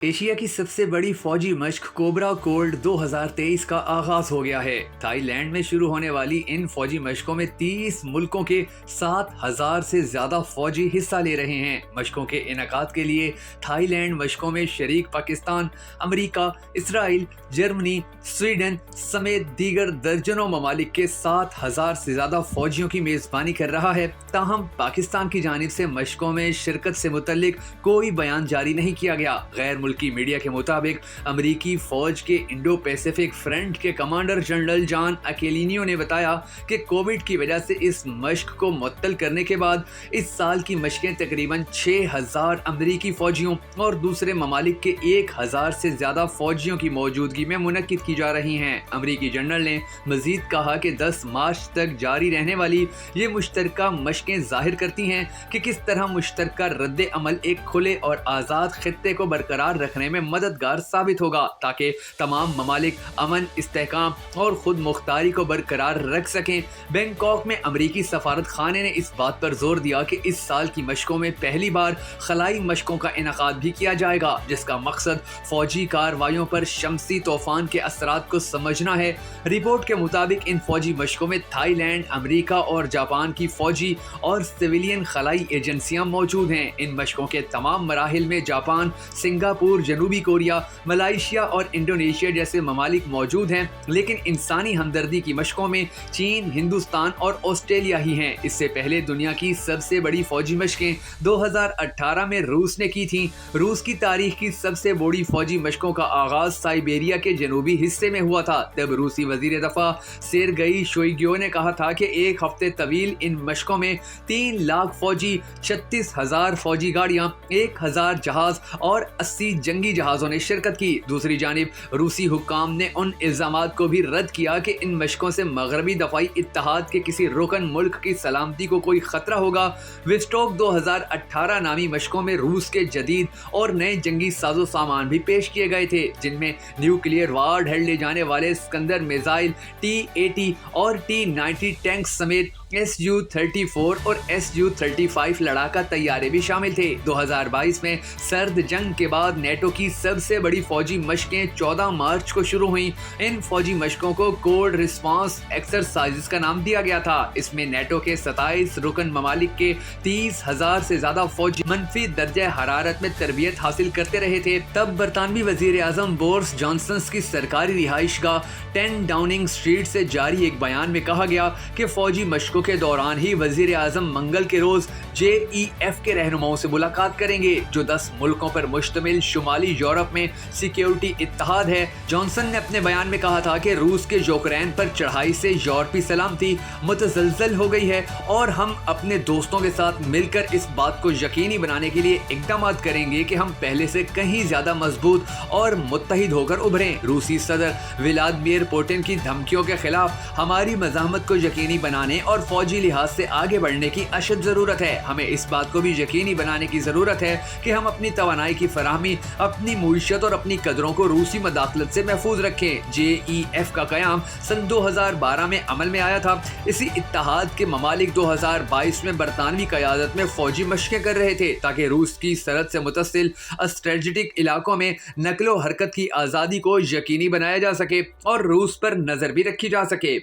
Asia की सबसे बड़ी फौजी मश्क कोबरा कोल्ड 2023 का आगाज हो गया है। थाईलैंड में शुरू होने वाली इन फौजी मशकों में 30 मुल्कों के 7,000 से ज्यादा फौजी हिस्सा ले रहे हैं। मशकों के इनेकाद के लिए थाईलैंड मशकों में शरीक Pakistan, America, Israel, Germany, Sweden समेत दीगर दर्जनों ममालिक के 7,000 से ज्यादा फौजियों की मेजबानी कर रहा है। ताहम पाकिस्तान की जानिब से मशकों में शिरकत से मुतल्लिक कोई बयान जारी नहीं किया गया। गैर मुल्की मीडिया के मुताबिक अमेरिकी फौज के इंडो पैसिफिक फ्रंट के कमांडर जनरल जॉन अकेलिनियो ने बताया कि कोविड की वजह से इस मश्क को मुअत्तल करने के बाद इस साल की मशकें तकरीबन 6,000 अमेरिकी फौजियों और दूसरे ममालिक के 1,000 से ज्यादा फौजियों की मौजूदगी में मुनक्किद की जा रही हैं। अमेरिकी जनरल ने मजीद कहा कि 10 मार्च तक जारी रहने वाली ये मुश्तरका मशकें जाहिर करती हैं कि किस तरह मुश्तरका रद्द अमल एक खुले और आज़ाद खित्ते को बरकरार रखने में मददगार साबित होगा, ताकि तमाम ममालिक अमन, इस्तेहकाम और खुद मुख्तारी को बरकरार रख सकें। बैंकॉक में अमरीकी सफारत खाने ने इस बात पर जोर दिया कि इस साल की मशकों में पहली बार खलाई मशकों का इनेकाद भी किया जाएगा, जिसका मकसद फौजी कार्रवाइयों पर शमसी तूफान के असरात को समझना है। रिपोर्ट के मुताबिक इन फौजी मशकों में थाईलैंड, अमेरिका और जापान की फौजी और सिविलियन खलाई एजेंसियां मौजूद हैं। इन मशकों के तमाम मराहिल में जापान, सिंगापुर, जनूबी कोरिया, मलाइशिया और इंडोनेशिया जैसे ममालिक मौजूद हैं, लेकिन इंसानी हमदर्दी की मशकों में चीन, हिंदुस्तान और ऑस्ट्रेलिया ही हैं। इससे पहले दुनिया की सबसे बड़ी फौजी मशकें 2018 में रूस ने की थीं। रूस की तारीख की सबसे बड़ी फौजी मशकों का आगाज साइबेरिया के जनूबी हिस्से में हुआ था। तब रूसी वजीर दफा सेर्गई शोइगु ने कहा था कि एक हफ्ते तवील इन मशकों में 3 लाख फौजी, 36,000 फौजी गाड़ियां, 1,000 जहाज और 80 जंगी जहाजों ने शिरकत की। दूसरी जानिब रूसी हुक्काम ने उन इल्जामात को भी रद्द किया कि इन मशकों से मगरबी दफाई इत्तेहाद के किसी रुकन मुल्क की सलामती को कोई खतरा होगा। विस्टॉक 2018 नामी मशकों में रूस के जदीद और नए जंगी साजो सामान भी पेश किए गए थे, जिनमें न्यूक्लियर वार हेड ले जाने वाले स्कंदर मिसाइल, T-80 और T-90 टैंक समेत Su-34 और Su-35 लड़ाका तैयारे भी शामिल थे। 2022 में सर्द जंग के बाद नेटो की सबसे बड़ी फौजी मशकें 14 मार्च को शुरू हुई। इन फौजी मशकों को कोल्ड रिस्पांस एक्सरसाइजेस का नाम दिया गया था। इसमें नेटो के 27 रुकन ममालिक के 30,000 से ज्यादा फौजी मनफी दर्जे हरारत में तरबियत हासिल करते रहे थे। तब बरतानवी वजीर आजम बोरिस जॉनसन की सरकारी रिहाइशगाह 10 डाउनिंग स्ट्रीट से जारी एक बयान में कहा गया कि फौजी मशकों के दौरान ही वजीर आजम मंगल के रोज JEF के रहनुमाओं से मुलाकात करेंगे, जो 10 मुल्कों पर मुश्तमिल शुमाली यूरोप में सिक्योरिटी इत्तेहाद है। जॉनसन ने अपने बयान में कहा था कि रूस के यूक्रेन पर चढ़ाई से यूरोपीय सलामती मुतज़लज़ल हो गई है और हम अपने दोस्तों के साथ मिलकर इस बात को यकीनी बनाने के लिए इक़दाम करेंगे कि हम पहले से कहीं ज्यादा मजबूत और मुत्तहिद होकर उभरें। रूसी सदर व्लादिमीर पुतिन की धमकियों के खिलाफ हमारी मज़ाहमत को यकीनी बनाने और फौजी लिहाज से आगे बढ़ने की अशद जरूरत है। हमें इस बात को भी यकीनी बनाने की जरूरत है कि हम अपनी तवानाई की फराहमी, अपनी मुईशत और अपनी कदरों को रूसी मदाखलत से महफूज रखें। JEF का कयाम सन 2012 में अमल में आया था। इसी इत्तेहाद के ममालिक 2022 में बरतानवी क़यादत में फौजी मशकें कर रहे थे, ताकि रूस की सरहद से मुतसिल स्ट्रेटेजिक इलाकों में नकलो हरकत की आज़ादी को यकीनी बनाया जा सके और रूस पर नजर भी रखी जा सके।